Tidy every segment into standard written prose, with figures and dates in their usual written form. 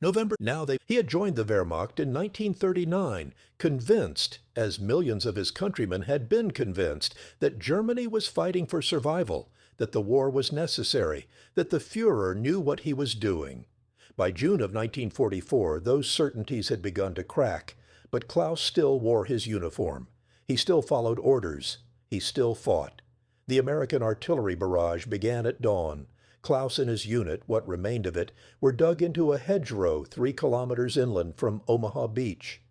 November. He had joined the Wehrmacht in 1939, convinced, as millions of his countrymen had been convinced, that Germany was fighting for survival, that the war was necessary, that the Führer knew what he was doing. By June of 1944, those certainties had begun to crack, but Klaus still wore his uniform. He still followed orders. He still fought. The American artillery barrage began at dawn. Klaus and his unit, what remained of it, were dug into a hedgerow 3 kilometers inland from Omaha Beach.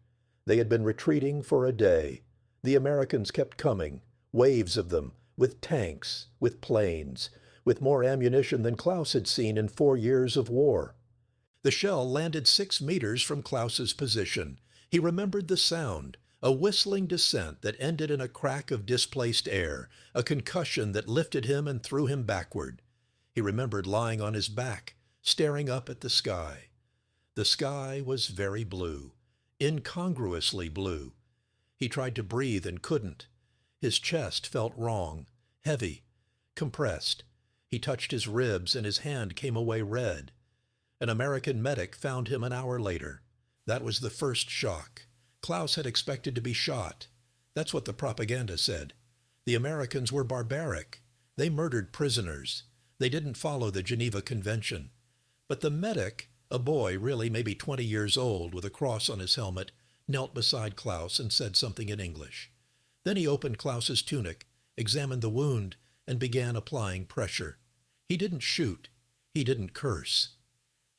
They had been retreating for a day. The Americans kept coming, waves of them, with tanks, with planes, with more ammunition than Klaus had seen in 4 years of war. The shell landed 6 meters from Klaus's position. He remembered the sound, a whistling descent that ended in a crack of displaced air, a concussion that lifted him and threw him backward. He remembered lying on his back, staring up at the sky. The sky was very blue, incongruously blue. He tried to breathe and couldn't. His chest felt wrong, heavy, compressed. He touched his ribs and his hand came away red. An American medic found him an hour later. That was the first shock. Klaus had expected to be shot. That's what the propaganda said. The Americans were barbaric. They murdered prisoners. They didn't follow the Geneva Convention. But the medic, a boy really maybe 20 years old with a cross on his helmet, knelt beside Klaus and said something in English. Then he opened Klaus's tunic, examined the wound, and began applying pressure. He didn't shoot. He didn't curse.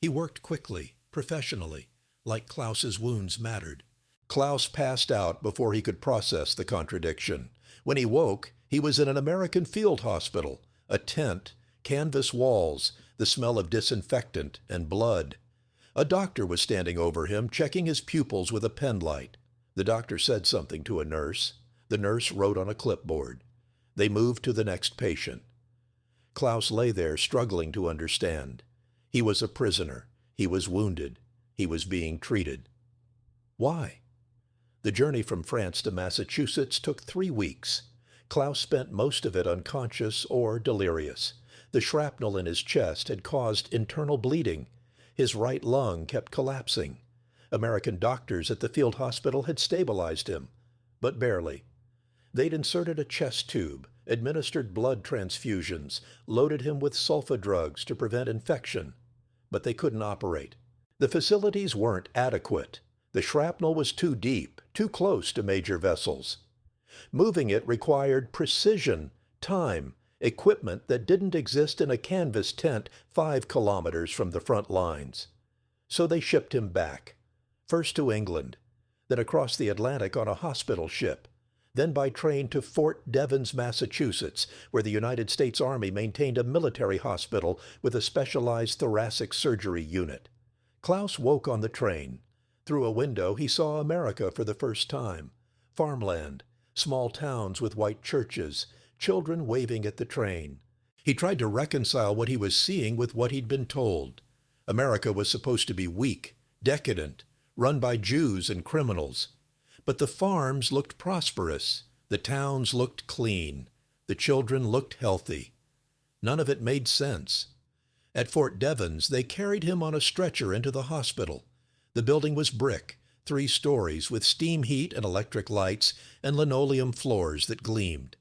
He worked quickly, professionally, like Klaus's wounds mattered. Klaus passed out before he could process the contradiction. When he woke, he was in an American field hospital, a tent, canvas walls, the smell of disinfectant and blood. A doctor was standing over him, checking his pupils with a penlight. The doctor said something to a nurse. The nurse wrote on a clipboard. They moved to the next patient. Klaus lay there, struggling to understand. He was a prisoner. He was wounded. He was being treated. Why? The journey from France to Massachusetts took 3 weeks. Klaus spent most of it unconscious or delirious. The shrapnel in his chest had caused internal bleeding. His right lung kept collapsing. American doctors at the field hospital had stabilized him, but barely. They'd inserted a chest tube, administered blood transfusions, loaded him with sulfa drugs to prevent infection, but they couldn't operate. The facilities weren't adequate. The shrapnel was too deep, too close to major vessels. Moving it required precision, time, equipment that didn't exist in a canvas tent 5 kilometers from the front lines. So they shipped him back, first to England, then across the Atlantic on a hospital ship, then by train to Fort Devens, Massachusetts, where the United States Army maintained a military hospital with a specialized thoracic surgery unit. Klaus woke on the train. Through a window, he saw America for the first time. Farmland, small towns with white churches, children waving at the train. He tried to reconcile what he was seeing with what he'd been told. America was supposed to be weak, decadent, run by Jews and criminals. But the farms looked prosperous. The towns looked clean. The children looked healthy. None of it made sense. At Fort Devens, they carried him on a stretcher into the hospital. The building was brick, 3 stories, with steam heat and electric lights and linoleum floors that gleamed.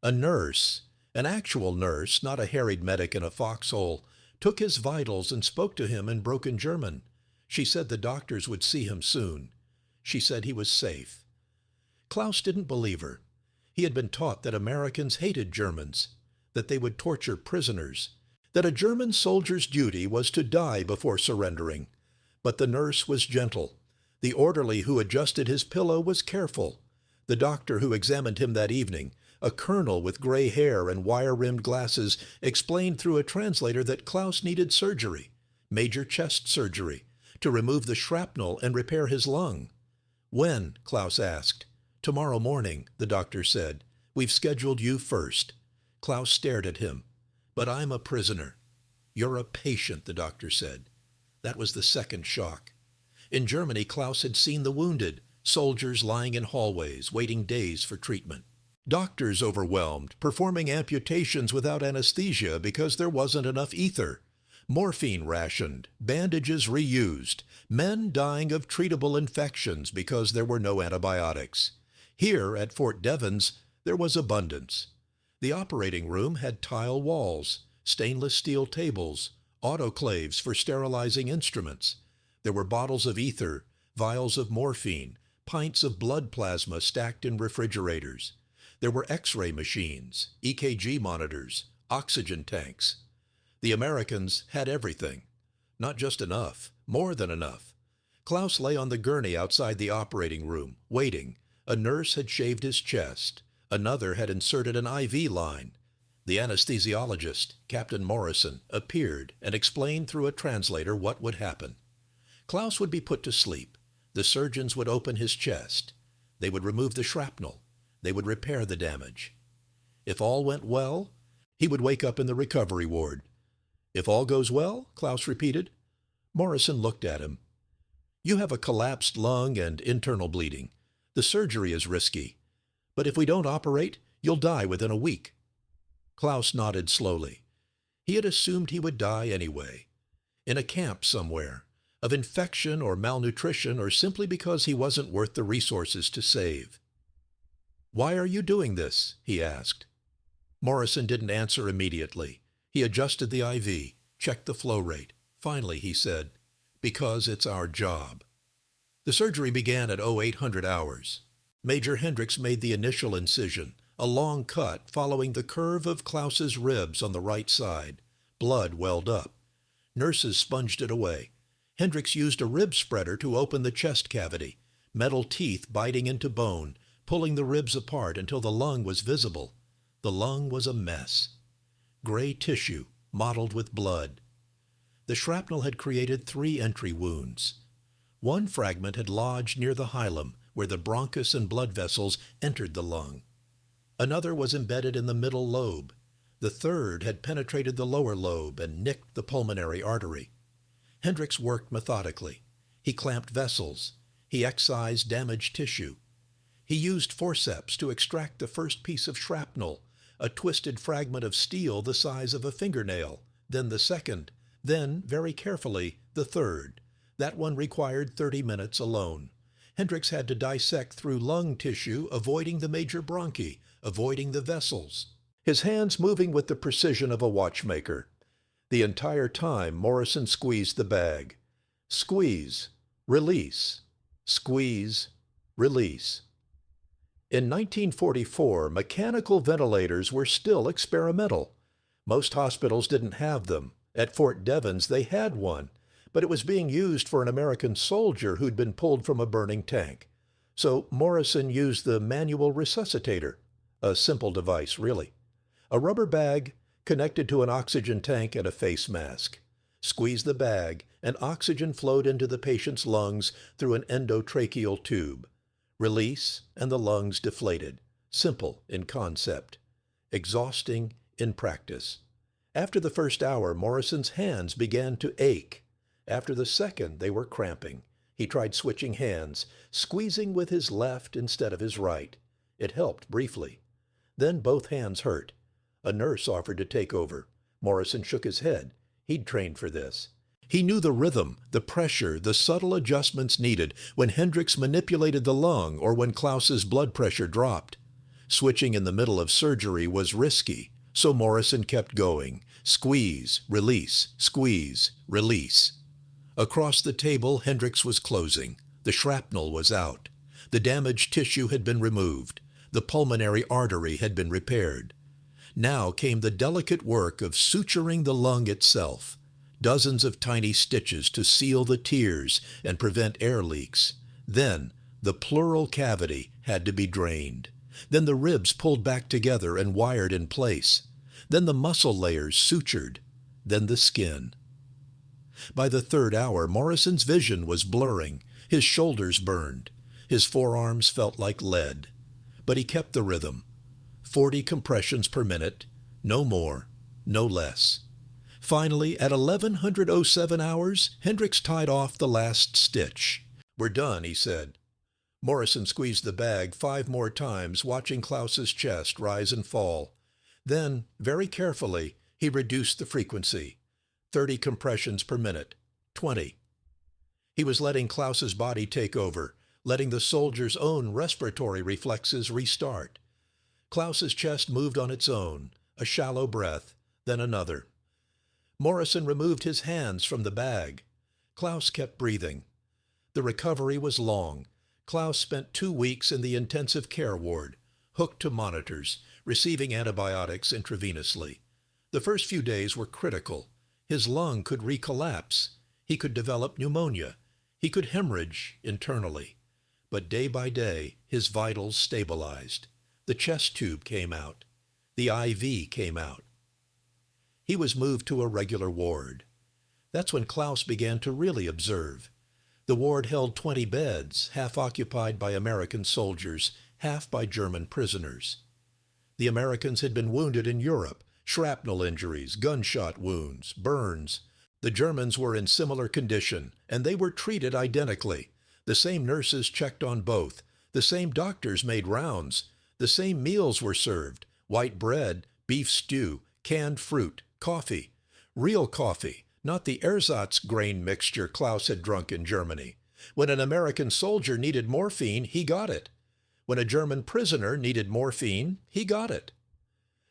A nurse, an actual nurse, not a harried medic in a foxhole, took his vitals and spoke to him in broken German. She said the doctors would see him soon. She said he was safe. Klaus didn't believe her. He had been taught that Americans hated Germans, that they would torture prisoners, that a German soldier's duty was to die before surrendering. But the nurse was gentle. The orderly who adjusted his pillow was careful. The doctor who examined him that evening, a colonel with gray hair and wire-rimmed glasses, explained through a translator that Klaus needed surgery, major chest surgery, to remove the shrapnel and repair his lung. When? Klaus asked. Tomorrow morning, the doctor said. We've scheduled you first. Klaus stared at him. But I'm a prisoner. You're a patient, the doctor said. That was the second shock. In Germany, Klaus had seen the wounded, soldiers lying in hallways, waiting days for treatment. Doctors overwhelmed, performing amputations without anesthesia because there wasn't enough ether. Morphine rationed, bandages reused, men dying of treatable infections because there were no antibiotics. Here at Fort Devens, there was abundance. The operating room had tile walls, stainless steel tables, autoclaves for sterilizing instruments. There were bottles of ether, vials of morphine, pints of blood plasma stacked in refrigerators. There were X-ray machines, EKG monitors, oxygen tanks. The Americans had everything. Not just enough, more than enough. Klaus lay on the gurney outside the operating room, waiting. A nurse had shaved his chest. Another had inserted an IV line. The anesthesiologist, Captain Morrison, appeared and explained through a translator what would happen. Klaus would be put to sleep. The surgeons would open his chest. They would remove the shrapnel. They would repair the damage. If all went well, he would wake up in the recovery ward. If all goes well, Klaus repeated. Morrison looked at him. You have a collapsed lung and internal bleeding. The surgery is risky. But if we don't operate, you'll die within a week. Klaus nodded slowly. He had assumed he would die anyway. In a camp somewhere, of infection or malnutrition, or simply because he wasn't worth the resources to save. Why are you doing this? He asked. Morrison didn't answer immediately. He adjusted the IV, checked the flow rate. Finally, he said, because it's our job. The surgery began at 0800 hours. Major Hendricks made the initial incision, a long cut following the curve of Klaus's ribs on the right side. Blood welled up. Nurses sponged it away. Hendricks used a rib spreader to open the chest cavity, metal teeth biting into bone, pulling the ribs apart until the lung was visible. The lung was a mess. Gray tissue, mottled with blood. The shrapnel had created 3 entry wounds. One fragment had lodged near the hilum, where the bronchus and blood vessels entered the lung. Another was embedded in the middle lobe. The third had penetrated the lower lobe and nicked the pulmonary artery. Hendricks worked methodically. He clamped vessels. He excised damaged tissue. He used forceps to extract the first piece of shrapnel, a twisted fragment of steel the size of a fingernail, then the second, then, very carefully, the third. That one required 30 minutes alone. Hendricks had to dissect through lung tissue, avoiding the major bronchi, avoiding the vessels, his hands moving with the precision of a watchmaker. The entire time, Morrison squeezed the bag. Squeeze, release, squeeze, release. In 1944, mechanical ventilators were still experimental. Most hospitals didn't have them. At Fort Devens, they had one, but it was being used for an American soldier who'd been pulled from a burning tank. So Morrison used the manual resuscitator, a simple device, really. A rubber bag connected to an oxygen tank and a face mask. Squeeze the bag, and oxygen flowed into the patient's lungs through an endotracheal tube. Release, and the lungs deflated. Simple in concept. Exhausting in practice. After the first hour, Morrison's hands began to ache. After the second, they were cramping. He tried switching hands, squeezing with his left instead of his right. It helped briefly. Then both hands hurt. A nurse offered to take over. Morrison shook his head. He'd trained for this. He knew the rhythm, the pressure, the subtle adjustments needed when Hendricks manipulated the lung or when Klaus's blood pressure dropped. Switching in the middle of surgery was risky, so Morrison kept going. Squeeze, release, squeeze, release. Across the table, Hendricks was closing. The shrapnel was out. The damaged tissue had been removed. The pulmonary artery had been repaired. Now came the delicate work of suturing the lung itself. Dozens of tiny stitches to seal the tears and prevent air leaks. Then the pleural cavity had to be drained. Then the ribs pulled back together and wired in place. Then the muscle layers sutured. Then the skin. By the third hour, Morrison's vision was blurring. His shoulders burned. His forearms felt like lead. But he kept the rhythm. 40 compressions per minute, no more, no less. Finally, at 1107 hours, Hendricks tied off the last stitch. We're done, he said. Morrison squeezed the bag 5 more times, watching Klaus's chest rise and fall. Then, very carefully, he reduced the frequency. 30 compressions per minute. 20. He was letting Klaus's body take over, letting the soldier's own respiratory reflexes restart. Klaus's chest moved on its own, a shallow breath, then another. Morrison removed his hands from the bag. Klaus kept breathing. The recovery was long. Klaus spent 2 weeks in the intensive care ward, hooked to monitors, receiving antibiotics intravenously. The first few days were critical. His lung could recollapse. He could develop pneumonia. He could hemorrhage internally. But day by day, his vitals stabilized. The chest tube came out. The IV came out. He was moved to a regular ward. That's when Klaus began to really observe. The ward held 20 beds, half occupied by American soldiers, half by German prisoners. The Americans had been wounded in Europe, shrapnel injuries, gunshot wounds, burns. The Germans were in similar condition, and they were treated identically. The same nurses checked on both. The same doctors made rounds. The same meals were served: white bread, beef stew, canned fruit, coffee. Real coffee, not the ersatz grain mixture Klaus had drunk in Germany. When an American soldier needed morphine, he got it. When a German prisoner needed morphine, he got it.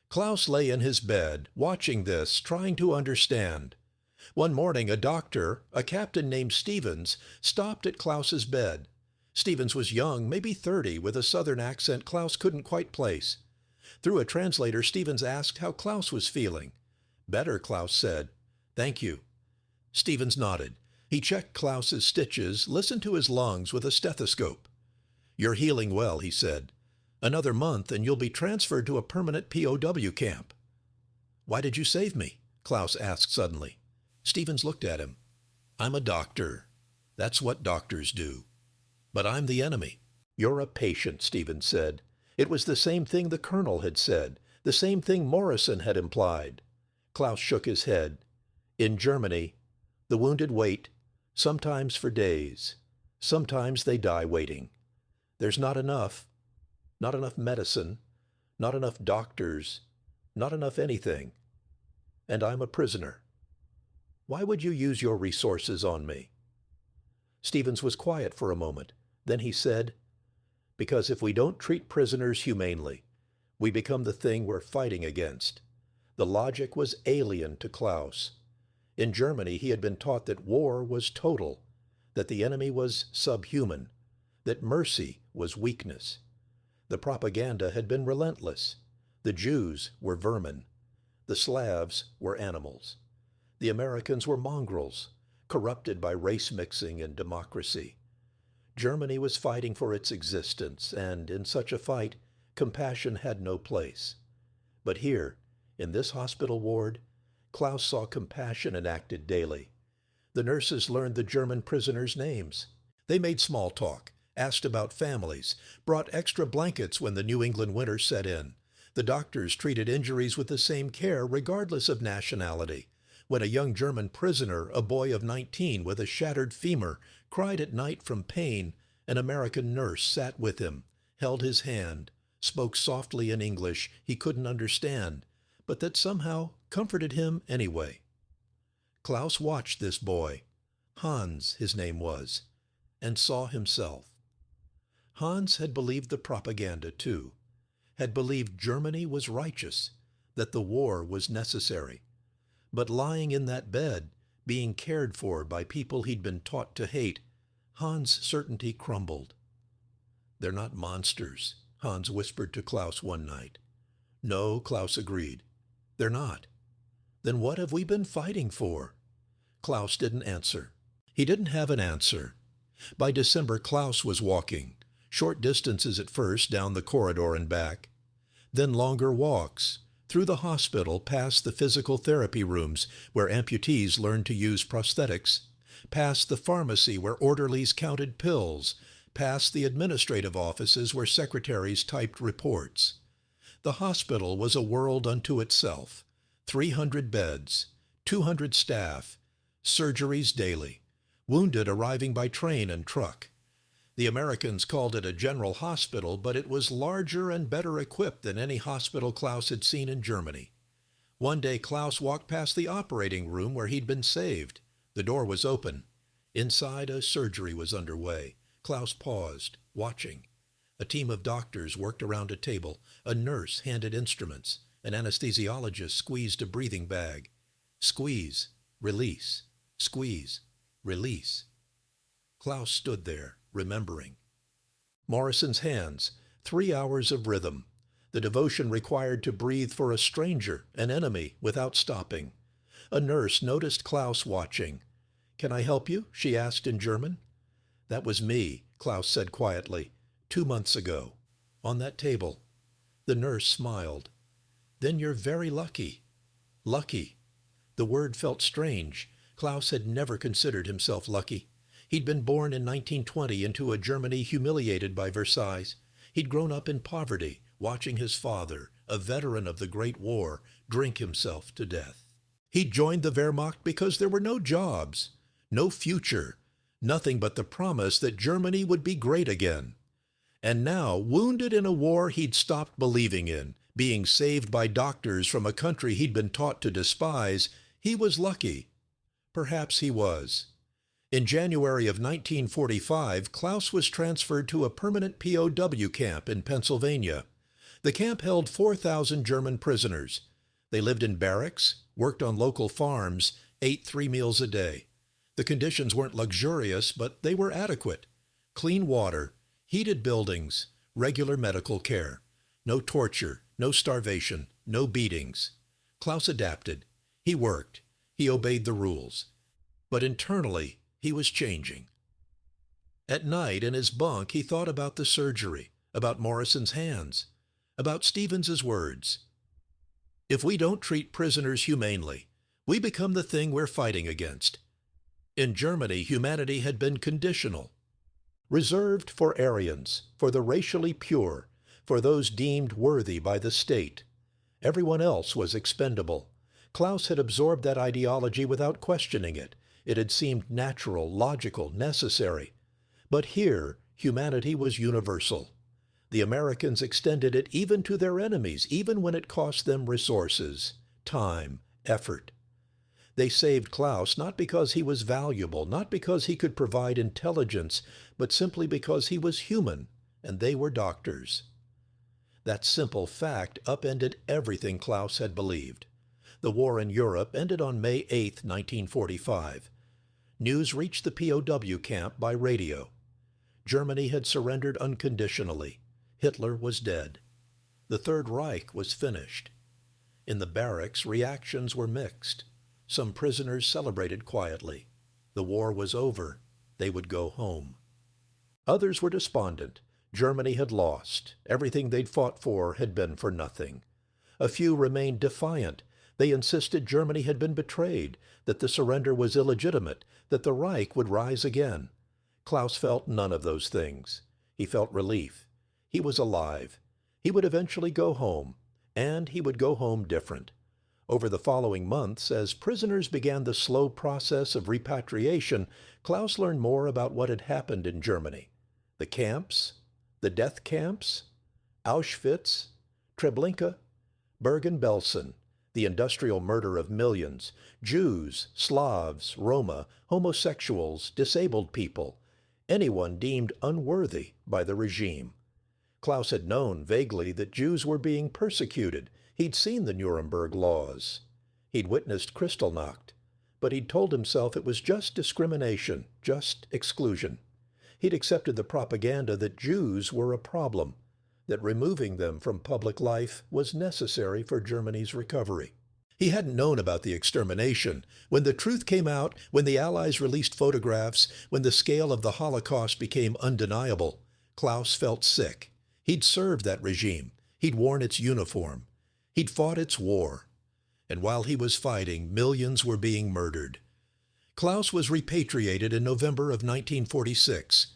Klaus lay in his bed, watching this, trying to understand. One morning, a doctor, a captain named Stevens, stopped at Klaus's bed. Stevens was young, maybe 30, with a southern accent Klaus couldn't quite place. Through a translator, Stevens asked how Klaus was feeling. "Better," Klaus said. "Thank you." Stevens nodded. He checked Klaus's stitches, listened to his lungs with a stethoscope. "You're healing well," he said. "Another month and you'll be transferred to a permanent POW camp." "Why did you save me?" Klaus asked suddenly. Stevens looked at him. "I'm a doctor. That's what doctors do. But I'm the enemy." "You're a patient," Stevens said. It was the same thing the colonel had said, the same thing Morrison had implied. Klaus shook his head. "In Germany, the wounded wait, sometimes for days. Sometimes they die waiting. There's not enough medicine, not enough doctors, not enough anything. And I'm a prisoner. Why would you use your resources on me?" Stevens was quiet for a moment. Then he said, "Because if we don't treat prisoners humanely, we become the thing we're fighting against." The logic was alien to Klaus. In Germany, he had been taught that war was total, that the enemy was subhuman, that mercy was weakness. The propaganda had been relentless. The Jews were vermin. The Slavs were animals. The Americans were mongrels, corrupted by race mixing and democracy. Germany was fighting for its existence, and in such a fight, compassion had no place. But here, in this hospital ward, Klaus saw compassion enacted daily. The nurses learned the German prisoners' names. They made small talk, asked about families, brought extra blankets when the New England winter set in. The doctors treated injuries with the same care regardless of nationality. When a young German prisoner, a boy of 19 with a shattered femur, cried at night from pain, an American nurse sat with him, held his hand, spoke softly in English he couldn't understand, but that somehow comforted him anyway. Klaus watched this boy. Hans, his name was, and saw himself. Hans had believed the propaganda too, had believed Germany was righteous, that the war was necessary. But lying in that bed, being cared for by people he'd been taught to hate, Hans' certainty crumbled. "They're not monsters," Hans whispered to Klaus one night. "No," Klaus agreed. "They're not." "Then what have we been fighting for?" Klaus didn't answer. He didn't have an answer. By December, Klaus was walking, short distances at first down the corridor and back, then longer walks, through the hospital past the physical therapy rooms where amputees learned to use prosthetics, past the pharmacy where orderlies counted pills, past the administrative offices where secretaries typed reports. The hospital was a world unto itself. 300 beds, 200 staff, surgeries daily, wounded arriving by train and truck. The Americans called it a general hospital, but it was larger and better equipped than any hospital Klaus had seen in Germany. One day Klaus walked past the operating room where he'd been saved. The door was open. Inside, a surgery was underway. Klaus paused, watching. A team of doctors worked around a table. A nurse handed instruments. An anesthesiologist squeezed a breathing bag. Squeeze, release, squeeze, release. Klaus stood there, remembering. Morrison's hands, 3 hours of rhythm. The devotion required to breathe for a stranger, an enemy, without stopping. A nurse noticed Klaus watching. "Can I help you?" she asked in German. "That was me," Klaus said quietly, 2 months ago, on that table. The nurse smiled. "Then you're very lucky." Lucky. The word felt strange. Klaus had never considered himself lucky. He'd been born in 1920 into a Germany humiliated by Versailles. He'd grown up in poverty, watching his father, a veteran of the Great War, drink himself to death. He'd joined the Wehrmacht because there were no jobs, no future, nothing but the promise that Germany would be great again. And now, wounded in a war he'd stopped believing in, being saved by doctors from a country he'd been taught to despise, he was lucky. Perhaps he was. In January of 1945, Klaus was transferred to a permanent POW camp in Pennsylvania. The camp held 4,000 German prisoners. They lived in barracks, worked on local farms, ate 3 meals a day. The conditions weren't luxurious, but they were adequate. Clean water, heated buildings, regular medical care. No torture, no starvation, no beatings. Klaus adapted. He worked. He obeyed the rules. But internally, he was changing. At night, in his bunk, he thought about the surgery, about Morrison's hands, about Stevens's words. If we don't treat prisoners humanely, we become the thing we're fighting against. In Germany, humanity had been conditional, reserved for Aryans, for the racially pure, for those deemed worthy by the state. Everyone else was expendable. Klaus had absorbed that ideology without questioning it. It had seemed natural, logical, necessary. But here, humanity was universal. The Americans extended it even to their enemies, even when it cost them resources, time, effort. They saved Klaus not because he was valuable, not because he could provide intelligence, but simply because he was human, and they were doctors. That simple fact upended everything Klaus had believed. The war in Europe ended on May 8, 1945. News reached the POW camp by radio. Germany had surrendered unconditionally. Hitler was dead. The Third Reich was finished. In the barracks, reactions were mixed. Some prisoners celebrated quietly. The war was over. They would go home. Others were despondent. Germany had lost. Everything they'd fought for had been for nothing. A few remained defiant. They insisted Germany had been betrayed, that the surrender was illegitimate, that the Reich would rise again. Klaus felt none of those things. He felt relief. He was alive. He would eventually go home, and he would go home different. Over the following months, as prisoners began the slow process of repatriation, Klaus learned more about what had happened in Germany. The camps, the death camps, Auschwitz, Treblinka, Bergen-Belsen, the industrial murder of millions, Jews, Slavs, Roma, homosexuals, disabled people, anyone deemed unworthy by the regime. Klaus had known vaguely that Jews were being persecuted. He'd seen the Nuremberg laws. He'd witnessed Kristallnacht, but he'd told himself it was just discrimination, just exclusion. He'd accepted the propaganda that Jews were a problem, that removing them from public life was necessary for Germany's recovery. He hadn't known about the extermination. When the truth came out, when the Allies released photographs, when the scale of the Holocaust became undeniable, Klaus felt sick. He'd served that regime. He'd worn its uniform. He'd fought its war. And while he was fighting, millions were being murdered. Klaus was repatriated in November of 1946,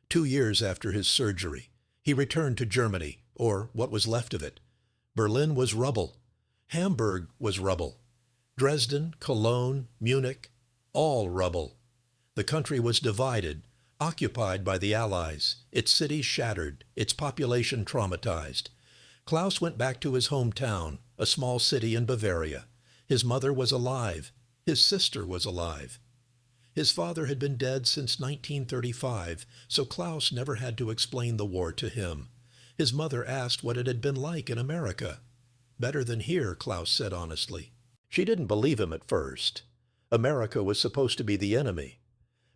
2 years after his surgery. He returned to Germany, or what was left of it. Berlin was rubble. Hamburg was rubble. Dresden, Cologne, Munich, all rubble. The country was divided, occupied by the Allies, its cities shattered, its population traumatized. Klaus went back to his hometown, a small city in Bavaria. His mother was alive. His sister was alive. His father had been dead since 1935, so Klaus never had to explain the war to him. His mother asked what it had been like in America. Better than here, Klaus said honestly. She didn't believe him at first. America was supposed to be the enemy.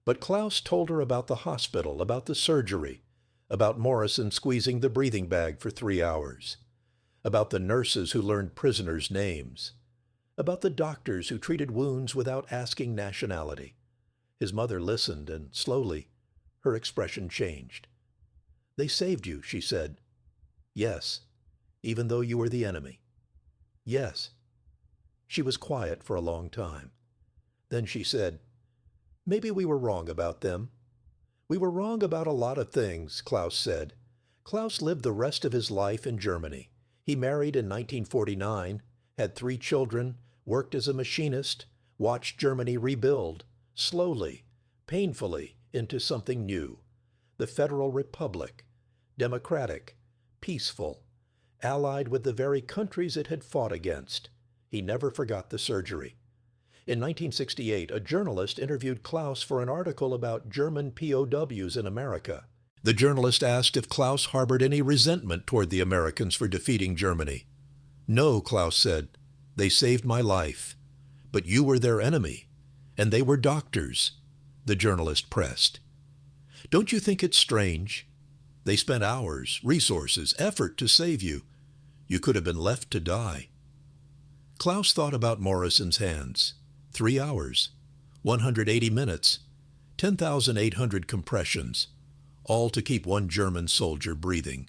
But Klaus told her about the hospital, about the surgery, about Morrison squeezing the breathing bag for 3 hours, about the nurses who learned prisoners' names, about the doctors who treated wounds without asking nationality. His mother listened, and slowly, her expression changed. "They saved you," she said. "Yes, even though you were the enemy." "Yes." She was quiet for a long time. Then she said, "Maybe we were wrong about them." "We were wrong about a lot of things," Klaus said. Klaus lived the rest of his life in Germany. He married in 1949, had 3 children, worked as a machinist, watched Germany rebuild, slowly, painfully, into something new. The Federal Republic, democratic, peaceful, allied with the very countries it had fought against. He never forgot the surgery. In 1968, a journalist interviewed Klaus for an article about German POWs in America. The journalist asked if Klaus harbored any resentment toward the Americans for defeating Germany. "No," Klaus said. "They saved my life. But you were their enemy, and they were doctors," the journalist pressed. "Don't you think it's strange? They spent hours, resources, effort to save you. You could have been left to die." Klaus thought about Morrison's hands. 3 hours, 180 minutes, 10,800 compressions, all to keep one German soldier breathing.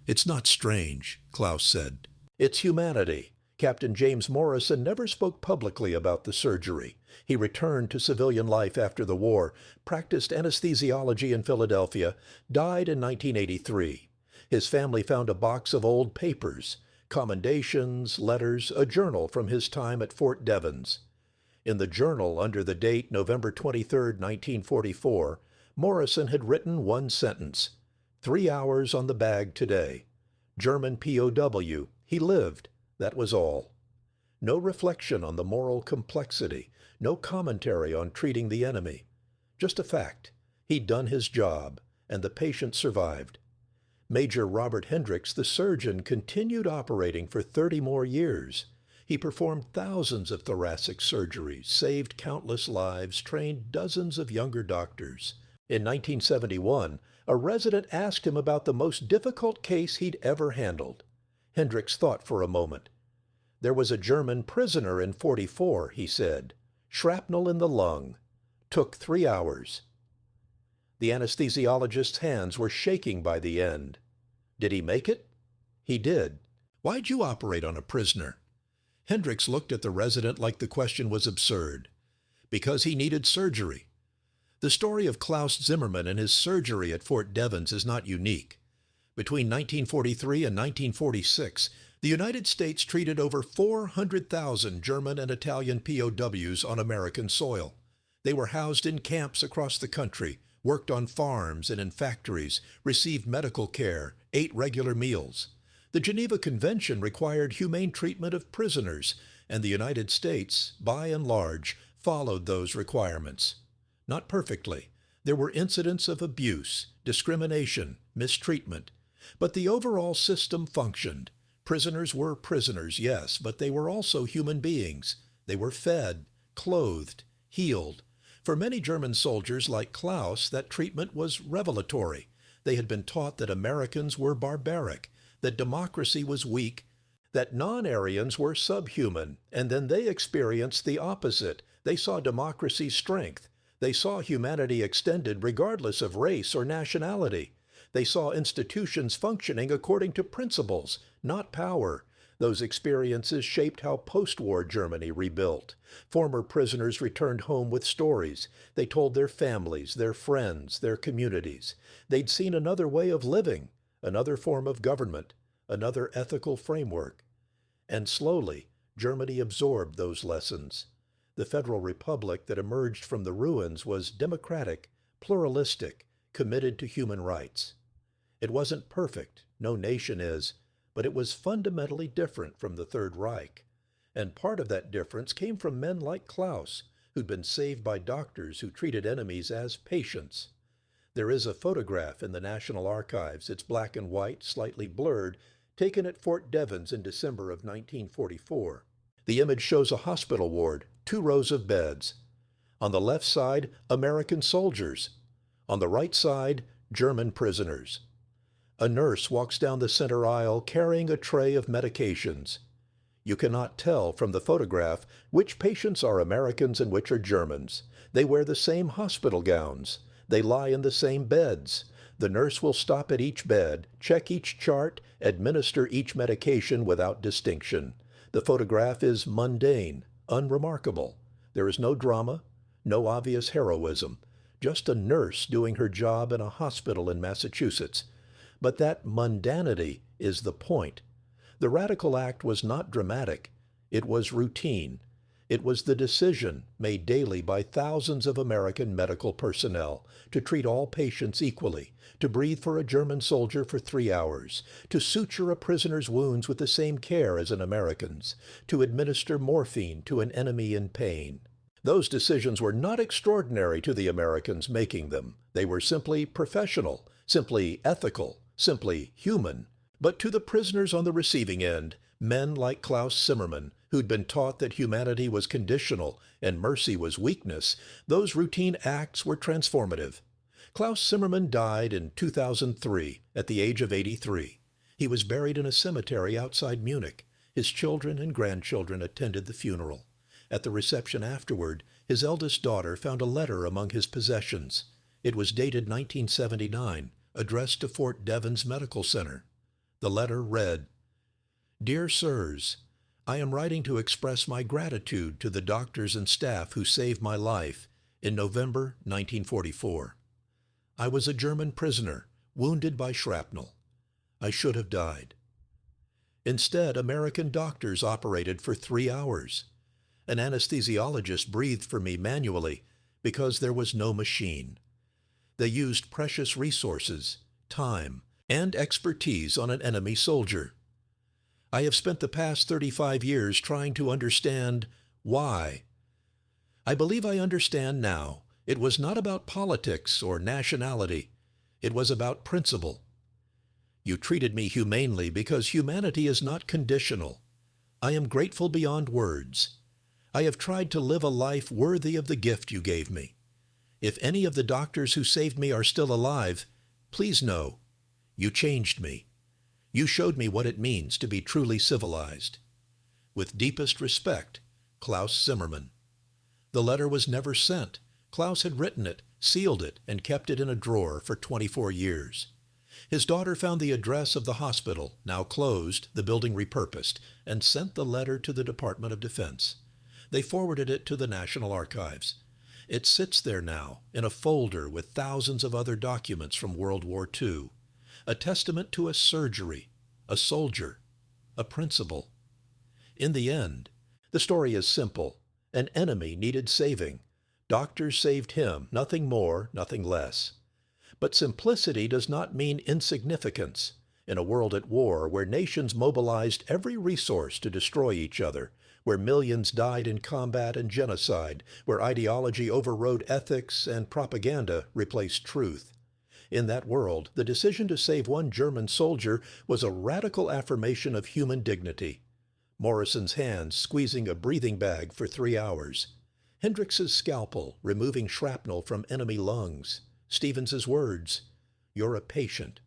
"It's not strange," Klaus said. "It's humanity." Captain James Morrison never spoke publicly about the surgery. He returned to civilian life after the war, practiced anesthesiology in Philadelphia, died in 1983. His family found a box of old papers, commendations, letters, a journal from his time at Fort Devens. In the journal, under the date November 23, 1944, Morrison had written one sentence: 3 hours on the bag today. German POW. He lived. That was all. No reflection on the moral complexity, no commentary on treating the enemy. Just a fact. He'd done his job, and the patient survived. Major Robert Hendricks, the surgeon, continued operating for 30 more years. He performed thousands of thoracic surgeries, saved countless lives, trained dozens of younger doctors. In 1971, a resident asked him about the most difficult case he'd ever handled. Hendricks thought for a moment. "There was a German prisoner in 44, he said. Shrapnel in the lung. Took 3 hours. The anesthesiologist's hands were shaking by the end. "Did he make it?" "He did." "Why'd you operate on a prisoner?" Hendricks looked at the resident like the question was absurd. "Because he needed surgery." The story of Klaus Zimmermann and his surgery at Fort Devens is not unique. Between 1943 and 1946, the United States treated over 400,000 German and Italian POWs on American soil. They were housed in camps across the country, worked on farms and in factories, received medical care, ate regular meals. The Geneva Convention required humane treatment of prisoners, and the United States, by and large, followed those requirements. Not perfectly. There were incidents of abuse, discrimination, mistreatment. But the overall system functioned. Prisoners were prisoners, yes, but they were also human beings. They were fed, clothed, healed. For many German soldiers like Klaus, that treatment was revelatory. They had been taught that Americans were barbaric, that democracy was weak, that non-Aryans were subhuman, and then they experienced the opposite. They saw democracy's strength. They saw humanity extended regardless of race or nationality. They saw institutions functioning according to principles, not power. Those experiences shaped how post-war Germany rebuilt. Former prisoners returned home with stories. They told their families, their friends, their communities. They'd seen another way of living, another form of government, another ethical framework. And slowly, Germany absorbed those lessons. The Federal Republic that emerged from the ruins was democratic, pluralistic, committed to human rights. It wasn't perfect, no nation is, but it was fundamentally different from the Third Reich. And part of that difference came from men like Klaus, who'd been saved by doctors who treated enemies as patients. There is a photograph in the National Archives. It's black and white, slightly blurred, taken at Fort Devens in December of 1944. The image shows a hospital ward, 2 rows of beds. On the left side, American soldiers. On the right side, German prisoners. A nurse walks down the center aisle carrying a tray of medications. You cannot tell from the photograph which patients are Americans and which are Germans. They wear the same hospital gowns. They lie in the same beds. The nurse will stop at each bed, check each chart, administer each medication without distinction. The photograph is mundane, unremarkable. There is no drama, no obvious heroism, just a nurse doing her job in a hospital in Massachusetts. But that mundanity is the point. The radical act was not dramatic. It was routine. It was the decision made daily by thousands of American medical personnel to treat all patients equally, to breathe for a German soldier for 3 hours, to suture a prisoner's wounds with the same care as an American's, to administer morphine to an enemy in pain. Those decisions were not extraordinary to the Americans making them. They were simply professional, simply ethical, simply human. But to the prisoners on the receiving end, men like Klaus Zimmermann, who'd been taught that humanity was conditional and mercy was weakness, those routine acts were transformative. Klaus Zimmermann died in 2003 at the age of 83. He was buried in a cemetery outside Munich. His children and grandchildren attended the funeral. At the reception afterward, his eldest daughter found a letter among his possessions. It was dated 1979, addressed to Fort Devens Medical Center. The letter read, "Dear Sirs, I am writing to express my gratitude to the doctors and staff who saved my life in November 1944. I was a German prisoner, wounded by shrapnel. I should have died. Instead, American doctors operated for 3 hours. An anesthesiologist breathed for me manually because there was no machine. They used precious resources, time, and expertise on an enemy soldier. I have spent the past 35 years trying to understand why. I believe I understand now. It was not about politics or nationality. It was about principle. You treated me humanely because humanity is not conditional. I am grateful beyond words. I have tried to live a life worthy of the gift you gave me. If any of the doctors who saved me are still alive, please know, you changed me. You showed me what it means to be truly civilized. With deepest respect, Klaus Zimmermann." The letter was never sent. Klaus had written it, sealed it, and kept it in a drawer for 24 years. His daughter found the address of the hospital, now closed, the building repurposed, and sent the letter to the Department of Defense. They forwarded it to the National Archives. It sits there now, in a folder with thousands of other documents from World War II. A testament to a surgery, a soldier, a principle. In the end, the story is simple. An enemy needed saving. Doctors saved him, nothing more, nothing less. But simplicity does not mean insignificance. In a world at war where nations mobilized every resource to destroy each other, where millions died in combat and genocide, where ideology overrode ethics and propaganda replaced truth. In that world, the decision to save one German soldier was a radical affirmation of human dignity. Morrison's hands squeezing a breathing bag for 3 hours. Hendrix's scalpel removing shrapnel from enemy lungs. Stevens's words, "You're a patient."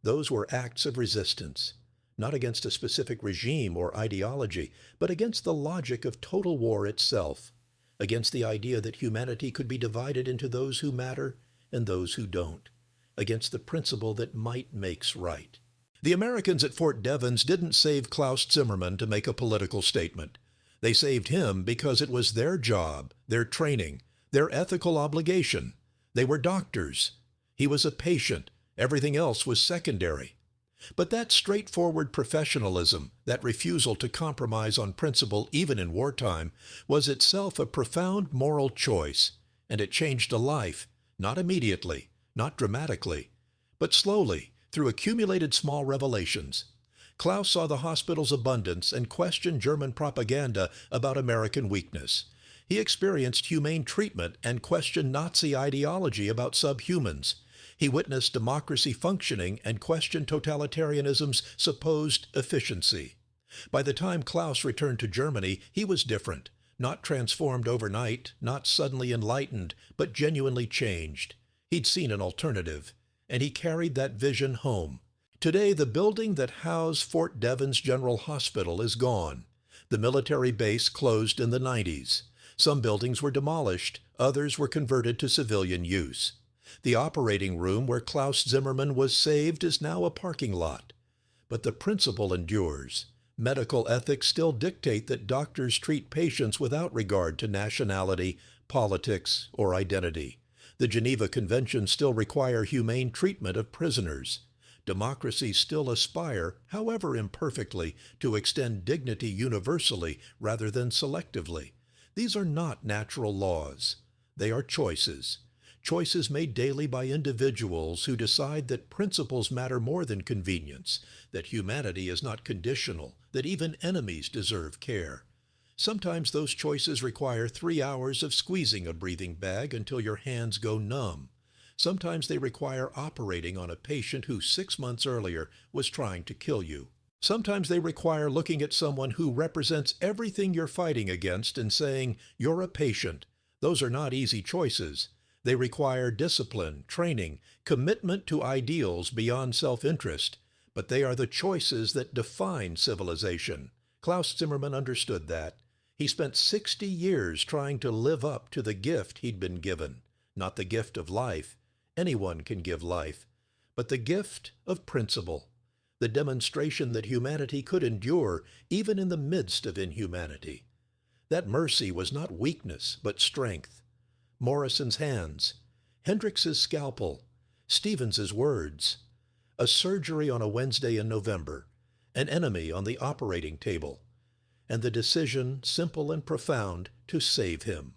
Those were acts of resistance, not against a specific regime or ideology, but against the logic of total war itself, against the idea that humanity could be divided into those who matter and those who don't, against the principle that might makes right. The Americans at Fort Devens didn't save Klaus Zimmermann to make a political statement. They saved him because it was their job, their training, their ethical obligation. They were doctors. He was a patient. Everything else was secondary. But that straightforward professionalism, that refusal to compromise on principle even in wartime, was itself a profound moral choice, and it changed a life, not immediately, not dramatically, but slowly, through accumulated small revelations. Klaus saw the hospital's abundance and questioned German propaganda about American weakness. He experienced humane treatment and questioned Nazi ideology about subhumans. He witnessed democracy functioning and questioned totalitarianism's supposed efficiency. By the time Klaus returned to Germany, he was different, not transformed overnight, not suddenly enlightened, but genuinely changed. He'd seen an alternative, and he carried that vision home. Today, the building that housed Fort Devens General Hospital is gone. The military base closed in the 90s. Some buildings were demolished, others were converted to civilian use. The operating room where Klaus Zimmermann was saved is now a parking lot. But the principle endures. Medical ethics still dictate that doctors treat patients without regard to nationality, politics, or identity. The Geneva Conventions still require humane treatment of prisoners. Democracies still aspire, however imperfectly, to extend dignity universally rather than selectively. These are not natural laws. They are choices. Choices made daily by individuals who decide that principles matter more than convenience, that humanity is not conditional, that even enemies deserve care. Sometimes those choices require 3 hours of squeezing a breathing bag until your hands go numb. Sometimes they require operating on a patient who 6 months earlier was trying to kill you. Sometimes they require looking at someone who represents everything you're fighting against and saying, "You're a patient." Those are not easy choices. They require discipline, training, commitment to ideals beyond self-interest. But they are the choices that define civilization. Klaus Zimmermann understood that. He spent 60 years trying to live up to the gift he'd been given. Not the gift of life. Anyone can give life. But the gift of principle. The demonstration that humanity could endure even in the midst of inhumanity. That mercy was not weakness, but strength. Morrison's hands, Hendrix's scalpel, Stevens's words, a surgery on a Wednesday in November, an enemy on the operating table, and the decision, simple and profound, to save him.